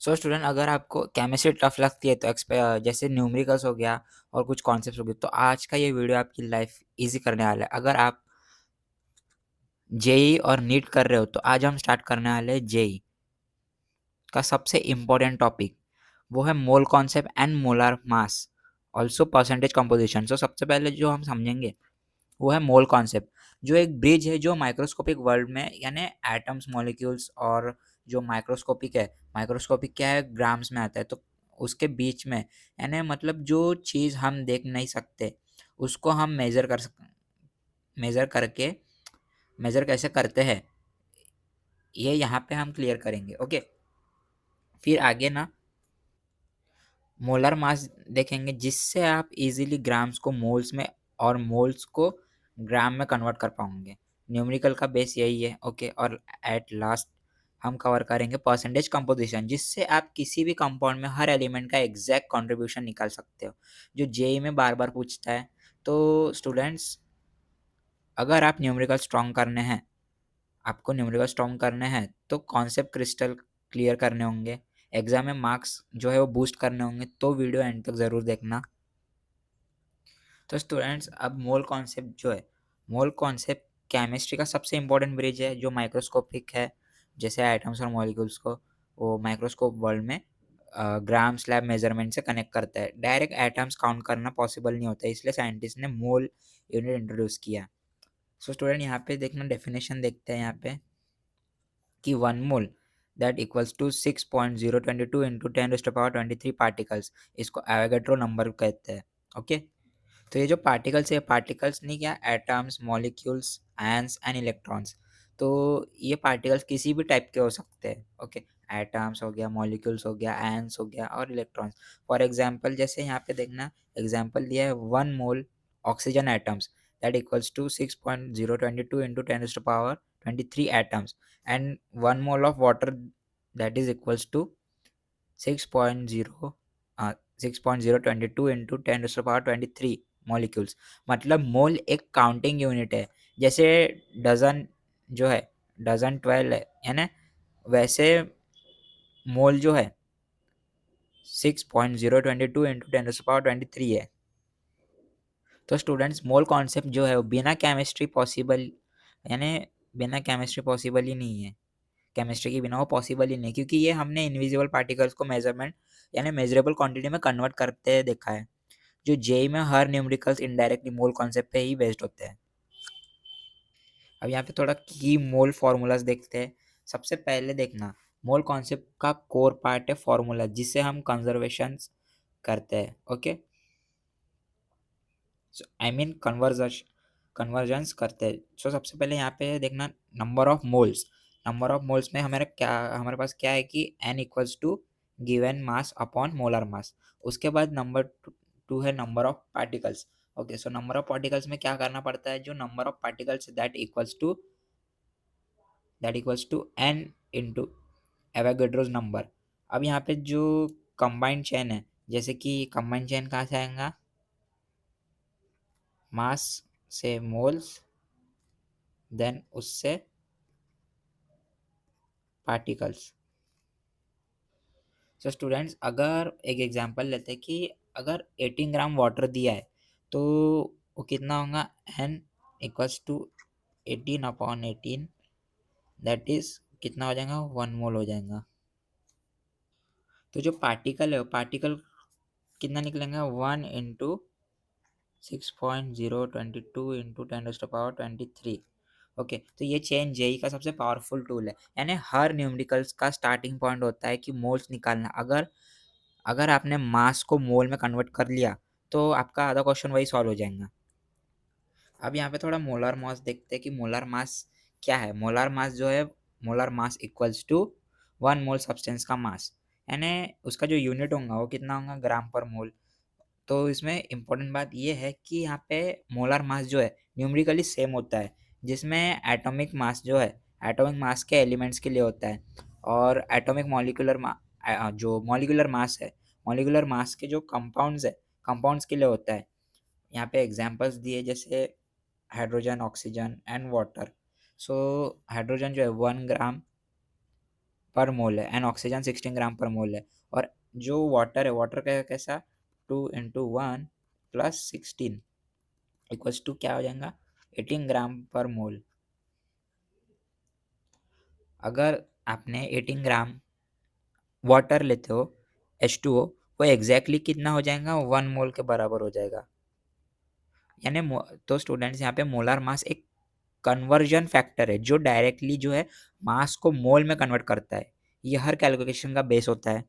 So student, अगर आपको chemistry tough लगती है तो जैसे न्यूमेरिकल्स हो गया और कुछ कॉन्सेप्ट्स हो गए, तो आज का ये वीडियो आपकी लाइफ इजी करने वाला है। अगर आप जेई और नीट कर रहे हो तो आज हम स्टार्ट करने वाले हैं जेई का सबसे इम्पोर्टेंट टॉपिक। वो है mole concept and molar mass, also percentage composition. So सबसे पहले जो हम समझेंगे वो है मोल कॉन्सेप्ट, जो एक ब्रिज है जो माइक्रोस्कोपिक वर्ल्ड में, यानी एटम्स, मॉलिक्यूल्स और जो माइक्रोस्कोपिक है, माइक्रोस्कोपिक क्या है, ग्राम्स में आता है, तो उसके बीच में, यानी मतलब जो चीज़ हम देख नहीं सकते उसको हम मेजर करके, मेजर कैसे करते हैं ये यहाँ पे हम क्लियर करेंगे। ओके, फिर आगे ना मोलर मास देखेंगे, जिससे आप इजीली ग्राम्स को मोल्स में और मोल्स को ग्राम में कन्वर्ट कर पाओगे। न्यूमेरिकल का बेस यही है। ओके, और एट लास्ट हम कवर करेंगे परसेंटेज कंपोजिशन, जिससे आप किसी भी कंपाउंड में हर एलिमेंट का एग्जैक्ट कंट्रीब्यूशन निकाल सकते हो, जो जेई में बार बार पूछता है। तो स्टूडेंट्स, अगर आप न्यूमेरिकल स्ट्रॉन्ग करने हैं, आपको न्यूमेरिकल स्ट्रॉन्ग करने हैं तो कॉन्सेप्ट क्रिस्टल क्लियर करने होंगे, एग्जाम में मार्क्स जो है वो बूस्ट करने होंगे, तो वीडियो एंड तक ज़रूर देखना। तो स्टूडेंट्स, अब मोल कॉन्सेप्ट जो है, मोल कॉन्सेप्ट केमिस्ट्री का सबसे इंपॉर्टेंट ब्रिज है, जो माइक्रोस्कोपिक है, जैसे एटम्स और मॉलिक्यूल्स को वो माइक्रोस्कोप वर्ल्ड में ग्राम स्लैब मेजरमेंट से कनेक्ट करता है। डायरेक्ट एटम्स काउंट करना पॉसिबल नहीं होता, इसलिए साइंटिस्ट ने मोल यूनिट इंट्रोड्यूस किया। सो स्टूडेंट, यहाँ पे देखना, डेफिनेशन देखते हैं यहाँ पे कि 1 mole that equals to 6.022 into 10⁻23 particles, इसको एवोगैड्रो नंबर कहते हैं। ओके, तो ये जो पार्टिकल्स है, पार्टिकल्स नहीं, क्या, atoms, molecules, ions and electrons. तो ये पार्टिकल्स किसी भी टाइप के हो सकते हैं। ओके, एटम्स हो गया, मॉलिक्यूल्स हो गया, आयंस हो गया और इलेक्ट्रॉन्स। फॉर एग्जांपल, जैसे यहाँ पे देखना, एग्जांपल दिया है 1 mole oxygen atoms that equals to 6.022 into 10⁻23 atoms, and 1 mole of water that is equals to 6.0 6.022 into 10⁻23 molecules. मतलब मोल एक काउंटिंग यूनिट है, जैसे डजन जो है, डजन 12 है ना, वैसे मोल जो है 6.022 इंटू 10⁻23 है। तो स्टूडेंट्स, मोल कॉन्सेप्ट जो है वो बिना केमिस्ट्री पॉसिबल, यानी बिना केमिस्ट्री पॉसिबल ही नहीं है। केमिस्ट्री के बिना वो पॉसिबल ही नहीं, क्योंकि ये हमने इनविजिबल पार्टिकल्स को मेजरमेंट यानी मेजरेबल क्वांटिटी में कन्वर्ट करते देखा है। जो जेई में हर न्यूमेरिकल्स इनडायरेक्टली मोल कॉन्सेप्ट पे ही बेस्ड होते हैं। अब यहाँ पे थोड़ा की मोल फार्मूलाज देखते हैं। सबसे पहले देखना, मोल कॉन्सेप्ट का कोर पार्ट है फार्मूला, जिससे हम कंजर्वेशन करते हैं। ओके, आई मीन कन्वर्जन्स करते हैं। सो सबसे पहले यहाँ पे देखना, number of moles. Number of moles में हमारे पास क्या है कि n equals to given mass upon molar mass. उसके बाद नंबर टू है number of particles. Okay, so number of particles में क्या करना पड़ता है, जो number of particles that equals to n into Avogadro's number. अब यहाँ पे जो कंबाइंड चेन है, जैसे कि कंबाइंड चेन कहाँ से आएगा, मास से मोल्स, देन उससे पार्टिकल्स। सो स्टूडेंट्स, अगर एक एग्जांपल लेते हैं कि अगर 18 ग्राम वाटर दिया है, तो वो कितना होगा, n equals to 18/18, that is कितना हो जाएगा, 1 मोल हो जाएगा। तो जो पार्टिकल है, वो पार्टिकल कितना निकलेगा, 1 इंटू 6.022 इंटू 10⁻23। ओके, तो ये चेन जेई का सबसे पावरफुल टूल है, यानी हर न्यूमेरिकल्स का स्टार्टिंग पॉइंट होता है कि मोल्स निकालना। अगर अगर आपने मास को मोल में कन्वर्ट कर लिया तो आपका आधा क्वेश्चन वही सॉल्व हो जाएगा। अब यहाँ पे थोड़ा मोलर मास देखते हैं कि मोलर मास क्या है। मोलर मास जो है, molar mass equals to 1 mole substance का मास, यानी उसका जो यूनिट होगा वो कितना होगा, ग्राम पर मोल। तो इसमें इम्पोर्टेंट बात ये है कि यहाँ पे मोलर मास जो है न्यूमेरिकली सेम होता है, जिसमें एटॉमिक मास जो है एटॉमिक मास के एलिमेंट्स के लिए होता है, और एटॉमिक जो मॉलिक्यूलर मास है, मॉलिक्यूलर मास के जो कंपाउंड्स है, कंपाउंड्स के लिए होता है। यहाँ पे एग्जांपल्स दिए, जैसे hydrogen, oxygen and water. So hydrogen जो है 1 ग्राम पर मोल है एंड ऑक्सीजन 16 ग्राम पर मोल है। और जो वाटर है, वाटर का कैसा, 2 × 1 + 16 इक्वल्स टू क्या हो जाएगा, 18 ग्राम पर मोल। अगर आपने 18 ग्राम वाटर लेते हो, H2O, वो एग्जैक्टली कितना हो जाएगा, 1 मोल के बराबर हो जाएगा। यानी तो स्टूडेंट्स यहाँ पे मोलर मास एक कन्वर्जन फैक्टर है जो डायरेक्टली जो है मास को मोल में कन्वर्ट करता है। ये हर कैलकुलेशन का बेस होता है।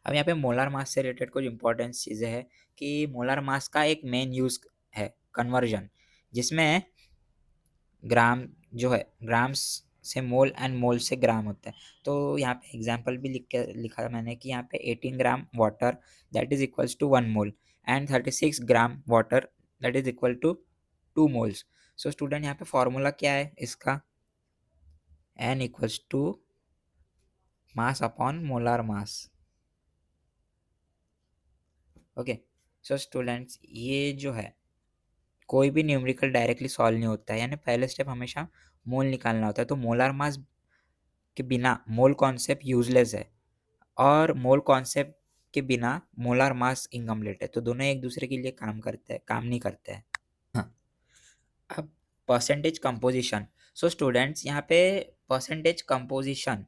अब यहाँ पे मोलर मास से रिलेटेड कुछ इंपॉर्टेंट चीज़ें हैं कि मोलर मास का एक मेन यूज़ है कन्वर्जन, जिसमें ग्राम जो है, ग्राम्स से मोल एंड मोल से ग्राम होता है। तो यहाँ पे एग्जांपल भी लिखा है मैंने कि यहाँ पे 18 gram water that is equals to 1 mole and 36 gram water that is equal to 2 moles. So student यहाँ पे फॉर्मूला क्या है इसका, n equals to mass upon molar mass. Okay, so students ये जो है कोई भी न्यूमेरिकल डायरेक्टली सॉल्व नहीं होता है, यानी पहले स्टेप हमेशा मोल निकालना होता है। तो मोलर मास के बिना मोल कॉन्सेप्ट यूजलेस है, और मोल कॉन्सेप्ट के बिना मोलर मास इनकम्प्लीट है। तो दोनों एक दूसरे के लिए काम करते हैं, काम नहीं करते हैं। हाँ, अब परसेंटेज कंपोजिशन। सो स्टूडेंट्स यहाँ पे परसेंटेज कंपोजिशन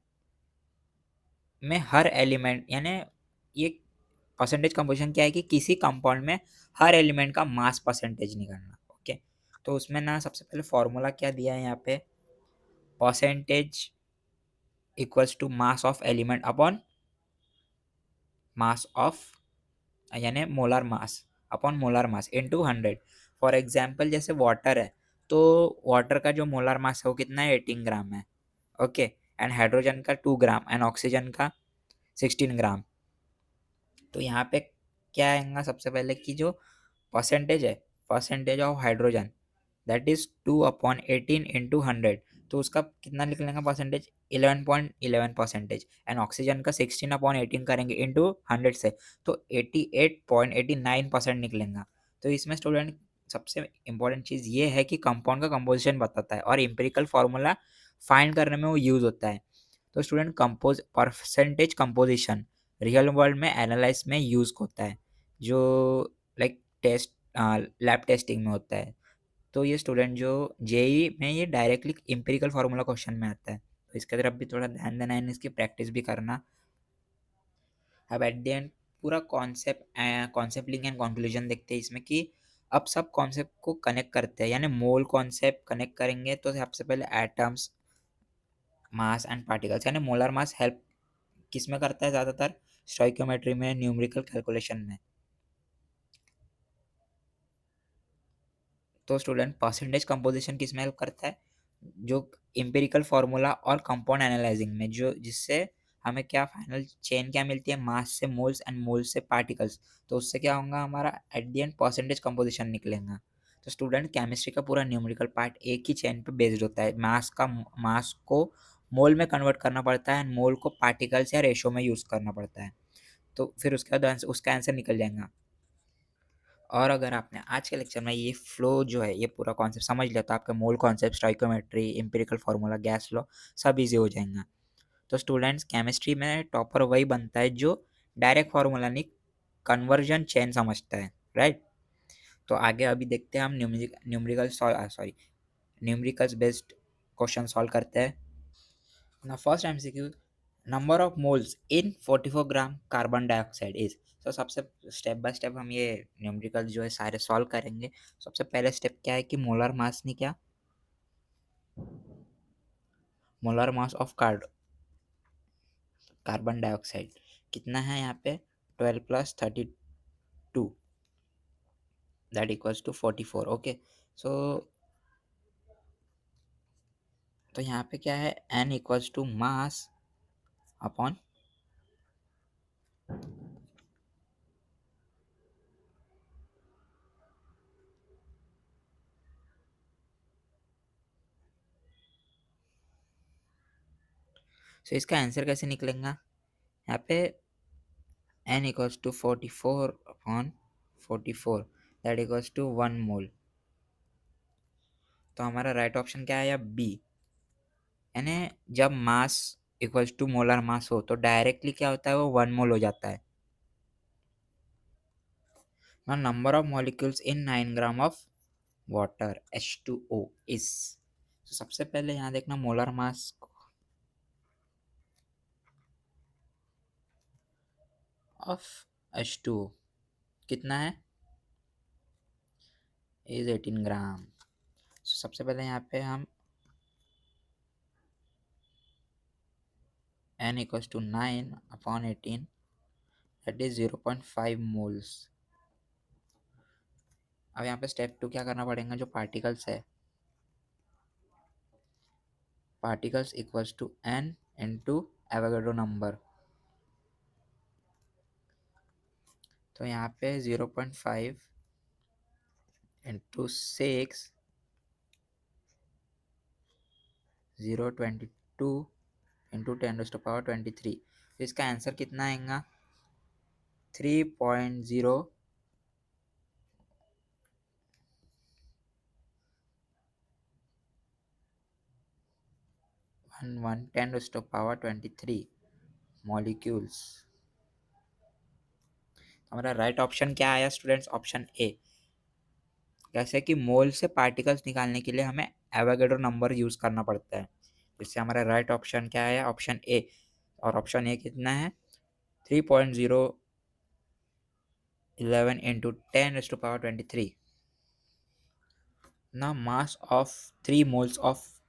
में हर एलिमेंट, यानी ये परसेंटेज कंपोजिशन क्या है कि किसी कंपाउंड में हर एलिमेंट का मास परसेंटेज निकालना। ओके, तो उसमें ना सबसे पहले फॉर्मूला क्या दिया है यहाँ पे, percentage equals to mass of element upon mass of, यानी molar mass upon molar mass into 100। For example जैसे वाटर है, तो वाटर का जो मोलर मास है वो कितना है, 18 ग्राम है। ओके, एंड हाइड्रोजन का 2 ग्राम एंड ऑक्सीजन का 16 ग्राम। तो यहाँ पे क्या आएगा, सबसे पहले कि जो परसेंटेज है, percentage of hydrogen that is 2/18 × 100, तो उसका कितना निकलेगा परसेंटेज, 11.11%। एंड ऑक्सीजन का 16/18 करेंगे इंटू 100 से, तो 88.89% निकलेगा। तो इसमें स्टूडेंट सबसे इंपॉर्टेंट चीज़ ये है कि कंपाउंड का कंपोजिशन बताता है और इम्पेरिकल फार्मूला फाइंड करने में वो यूज़ होता है। तो student compose percentage composition real world में एनालाइज में यूज़ होता है, जो लाइक टेस्ट लैब टेस्टिंग में होता है। तो ये स्टूडेंट जो जेई में ये डायरेक्टली इम्पेरिकल फार्मूला क्वेश्चन में आता है, तो इसके तरफ भी थोड़ा ध्यान देना है, इसकी प्रैक्टिस भी करना। अब एट द एंड पूरा कॉन्सेप्ट लिंक एंड कंक्लूजन देखते हैं इसमें कि अब सब कॉन्सेप्ट को कनेक्ट करते हैं, यानी मोल कॉन्सेप्ट कनेक्ट करेंगे तो सबसे पहले एटम्स, मास एंड पार्टिकल्स, यानी मोलर मास हेल्प किस में करता है ज़्यादातर, स्टोइकियोमेट्री में, न्यूमेरिकल कैलकुलेशन में। तो स्टूडेंट परसेंटेज कंपोजिशन किस में हेल्प करता है, जो एम्पिरिकल फार्मूला और कंपाउंड एनालाइजिंग में, जो जिससे हमें क्या फाइनल चेन क्या मिलती है, मास से मोल्स एंड मोल्स से पार्टिकल्स। तो उससे क्या होगा, हमारा at the end percentage composition निकलेगा। तो स्टूडेंट केमिस्ट्री का पूरा न्यूमेरिकल पार्ट एक ही चेन पे बेस्ड होता है, मास को मोल में कन्वर्ट करना पड़ता है एंड मोल को पार्टिकल्स या रेशो में यूज़ करना पड़ता है। तो फिर उसके बाद उसका आंसर निकल जाएगा। और अगर आपने आज के लेक्चर में ये फ्लो जो है, ये पूरा कॉन्सेप्ट समझ लिया, तो आपका mole concept, stoichiometry, empirical formula, gas law सब इजी हो जाएगा। तो स्टूडेंट्स केमिस्ट्री में टॉपर वही बनता है जो डायरेक्ट फार्मूला नहीं, कन्वर्जन चेन समझता है, राइट। तो आगे अभी देखते हैं हम न्यूमेरिकल्स बेस्ड क्वेश्चन सॉल्व करते हैं। ना first MCQ, number of moles in 44 gram carbon dioxide is. तो सबसे स्टेप बाय स्टेप हम ये न्यूमेरिकल जो है सारे सॉल्व करेंगे। सबसे पहले स्टेप क्या है कि मोलर मास नहीं, क्या molar mass of carbon dioxide कितना है यहाँ पे, 12 + 32 that equals to 44। Okay, so तो यहाँ पे क्या है, n equals to mass upon, so इसका आंसर कैसे निकलेगा, यहाँ पे n equals to 44/44 that equals to 1 mole. तो हमारा राइट ऑप्शन क्या है, या बी, यानी जब मास इक्वल्स टू मोलर मास हो तो डायरेक्टली क्या होता है, वो 1 मोल हो जाता है। Now number of molecules in 9 gram of water H2O is, तो सबसे पहले यहाँ देखना मोलर मास ऑफ H2O कितना है, इज 18 ग्राम। सबसे पहले यहाँ पे हम n equals to 9/18 that is 0.5 moles. अब यहाँ पे स्टेप 2 क्या करना पड़ेगा, जो पार्टिकल्स है, particles equals to n into Avogadro number. तो यहाँ पे 0.5 इंटू 6 0.22 इंटू 10⁻23, तो इसका आंसर कितना आएगा, 3.0 10⁻23 मॉलिक्यूल्स। हमारा राइट ऑप्शन क्या आया स्टूडेंट्स, ऑप्शन ए। जैसे कि मोल से पार्टिकल्स निकालने के लिए हमें एवोगाड्रो नंबर यूज करना पड़ता है, इससे हमारा राइट ऑप्शन क्या आया, ऑप्शन ए। और ऑप्शन ए कितना है, 3.011 इंटू 10⁻23। ना mass of 3 moles of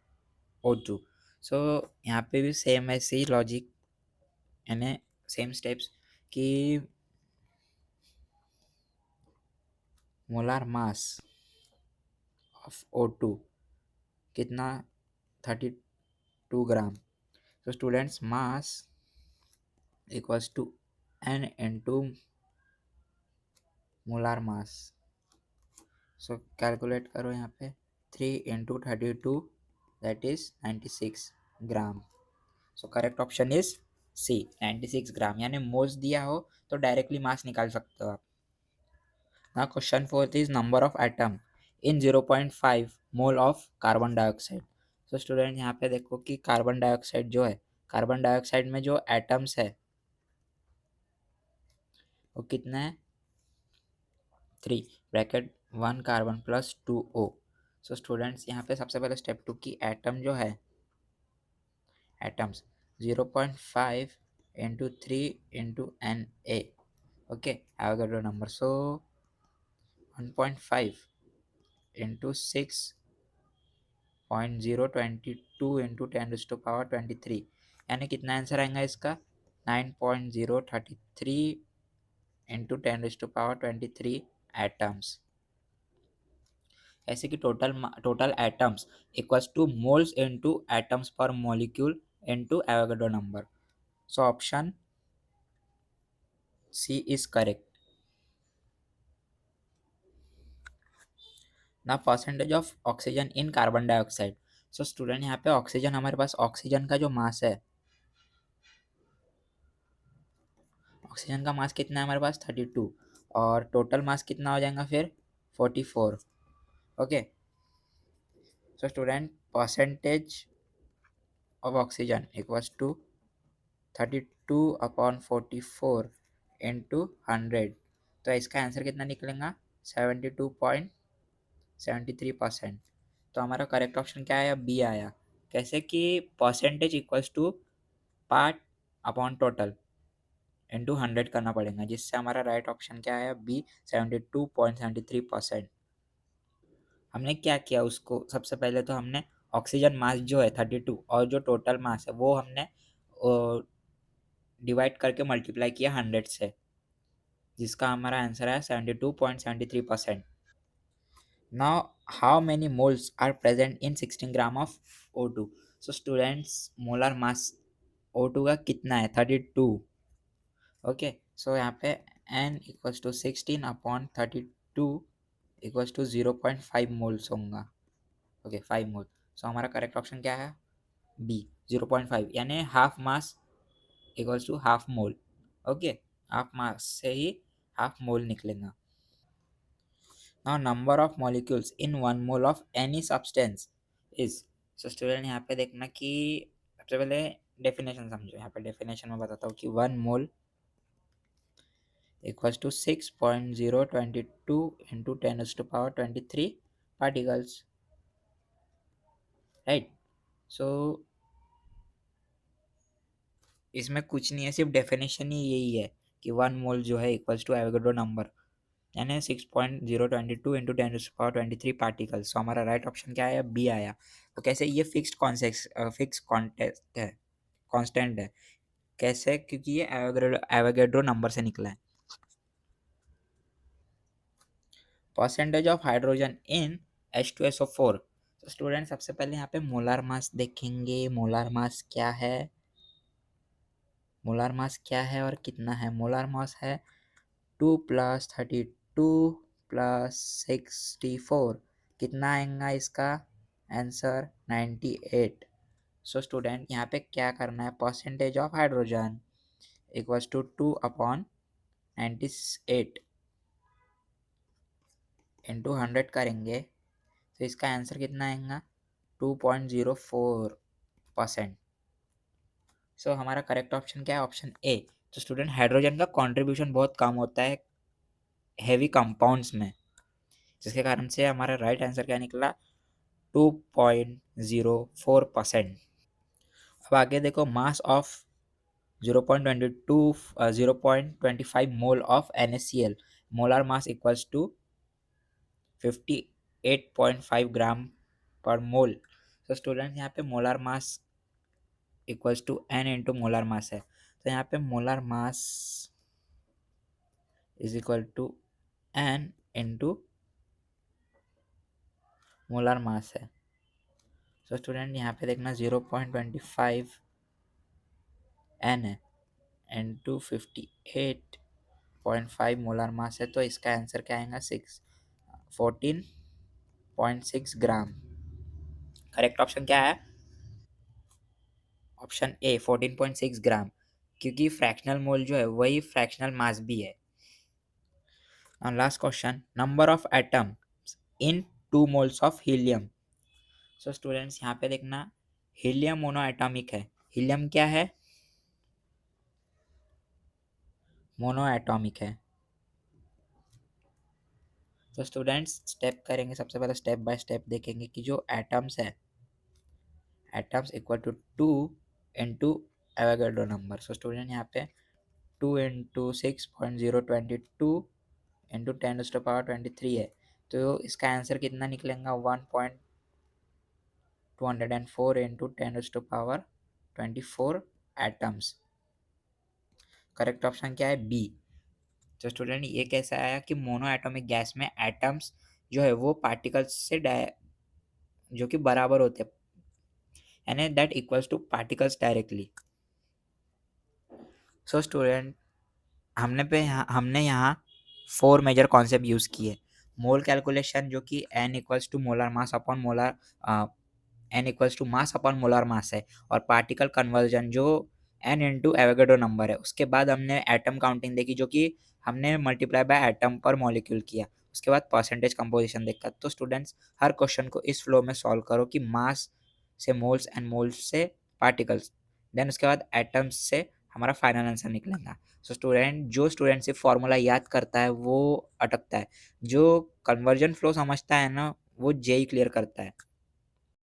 O2। So यहाँ पे भी सेम ऐसे ही लॉजिक यानी सेम स्टेप्स कि मोलार मास ऑफ O2 कितना, 32 ग्राम। तो students mass equals to n into molar mass. So calculate करो यहाँ पे, 3 into 32 that is 96 gram. So correct option is C, 96 gram. यानी मोल्स दिया हो तो डायरेक्टली मास निकाल सकते हो आप। ना question 4 is number of atom in 0.5 mole of carbon dioxide. तो स्टूडेंट यहाँ पे देखो कि कार्बन डाइऑक्साइड जो है, कार्बन डाइऑक्साइड में जो एटम्स है वो कितना है, 3 bracket 1 carbon plus 2 O। So students यहाँ पे सबसे पहले स्टेप 2 की एटम जो है, atoms 0.5 into 3 into Na। Okay, Avogadro number. So 1.5 into 6.022 into 10⁻23, यानी कितना आंसर आएगा इसका, 9.033 इंटू 10⁻23 एटम्स। ऐसे कि total atoms equals to moles into atoms per molecule into Avogadro number. So option C is correct. ना percentage of oxygen in carbon dioxide. So student यहाँ पे oxygen, हमारे पास ऑक्सीजन का जो मास है, ऑक्सीजन का मास कितना है हमारे पास, 32, और टोटल मास कितना हो जाएगा फिर, 44। Okay, so student percentage of oxygen equals to 32/44 into 100। तो इसका आंसर कितना निकलेगा, 72.73%। तो हमारा करेक्ट ऑप्शन क्या आया, बी आया। कैसे कि percentage equals to part upon total into 100 करना पड़ेगा, जिससे हमारा राइट ऑप्शन क्या आया, बी, 72.73%। हमने क्या किया उसको, सबसे पहले तो हमने ऑक्सीजन मास जो है 32 और जो टोटल मास है वो हमने डिवाइड करके मल्टीप्लाई किया 100 से, जिसका हमारा आंसर है 72.73%। Now how many moles are present in 16 gram of O2। So students molar mass O2 का कितना है, 32। ओके, सो यहाँ पे n equals to 16/32 equals to 0.5 moles होगा। Okay, 5 mole. सो हमारा करेक्ट ऑप्शन क्या है, बी, 0.5, यानी half mass equals to half mole. Okay, half mass से ही हाफ मोल निकलेगा। Now number of molecules in 1 mole of any substance is. So student यहाँ पे देखना कि सबसे पहले डेफिनेशन समझो, यहाँ पे डेफिनेशन में बताता हूँ कि 1 mole equals to 6.022 into 10⁻23 particles, right. So इसमें कुछ नहीं है, सिर्फ डेफिनेशन ही यही है कि 1 मोल जो है इक्वल्स टू एवोगैड्रो नंबर, यानी 6.022 इंटू 10⁻23 पार्टिकल्स। तो हमारा राइट ऑप्शन क्या आया? बी आया। तो कैसे? ये फिक्स कॉन्टेस्ट है, कांस्टेंट है। कैसे? क्योंकि ये एवोगैड्रो नंबर से निकला है। Percentage of hydrogen in H2SO4। तो स्टूडेंट सबसे पहले यहाँ पे मोलार मास देखेंगे। मोलार मास क्या है? मोलार मास क्या है और कितना है? मोलार मास है 2 + 32 + 64। कितना आएगा इसका आंसर? 98। सो स्टूडेंट यहाँ पे क्या करना है? Percentage of hydrogen equals to 2/98 into 100 करेंगे तो इसका आंसर कितना आएगा? 2.04%। सो हमारा करेक्ट ऑप्शन क्या है? Option A. तो स्टूडेंट हाइड्रोजन का कंट्रीब्यूशन बहुत कम होता है हेवी कंपाउंड्स में, जिसके कारण से हमारा राइट आंसर क्या निकला? 2.04%। अब आगे देखो, mass of 0.25 mole of NaCl, molar mass equals to 58.5 gram per mole. तो स्टूडेंट यहाँ पे molar mass equals to n into molar mass है, तो यहाँ पे molar mass is equal to n into molar mass है। तो स्टूडेंट यहाँ पे देखना 0.25 n है इंटू 58.5 मोलर मास है, तो इसका आंसर क्या आएगा? 14.6 ग्राम। करेक्ट ऑप्शन क्या है? ऑप्शन ए 14.6 ग्राम, क्योंकि फ्रैक्शनल मोल जो है वही फ्रैक्शनल मास भी है। Last question, number of atom in 2 moles of helium. So students यहाँ पे देखना, हीलियम मोनो एटॉमिक है। हीलियम क्या है? मोनो एटॉमिक है। तो स्टूडेंट्स स्टेप करेंगे, सबसे पहले स्टेप बाय स्टेप देखेंगे कि जो एटम्स है, atoms equal to 2 into Avogadro number. So student यहाँ पे 2 इंटू 6.022 इंटू 10⁻23 है, तो इसका आंसर कितना निकलेगा? 1.204 इंटू 10⁻24 एटम्स। करेक्ट ऑप्शन क्या है? बी। तो स्टूडेंट ये कैसे आया कि मोनो एटॉमिक गैस में एटम्स जो है वो पार्टिकल्स से जो कि बराबर होते हैं, यानी that equals two particles directly. So student हमने यहाँ 4 मेजर कॉन्सेप्ट यूज़ किए। मोल कैलकुलेशन, जो कि n equals to mass upon molar mass है, और पार्टिकल कन्वर्जन जो n इंटू एवोगैड्रो नंबर है। उसके बाद हमने एटम काउंटिंग देखी, जो कि हमने मल्टीप्लाई बाय एटम पर मॉलिक्यूल किया। उसके बाद परसेंटेज कंपोजिशन देखा। तो स्टूडेंट्स हर क्वेश्चन को इस फ्लो में सॉल्व करो कि मास से मोल्स एंड मोल्स से पार्टिकल्स, देन उसके बाद एटम्स से हमारा फाइनल आंसर निकलेगा। सो जो स्टूडेंट सिर्फ फॉर्मूला याद करता है वो अटकता है, जो कन्वर्जन फ्लो समझता है ना वो जेई क्लियर करता है।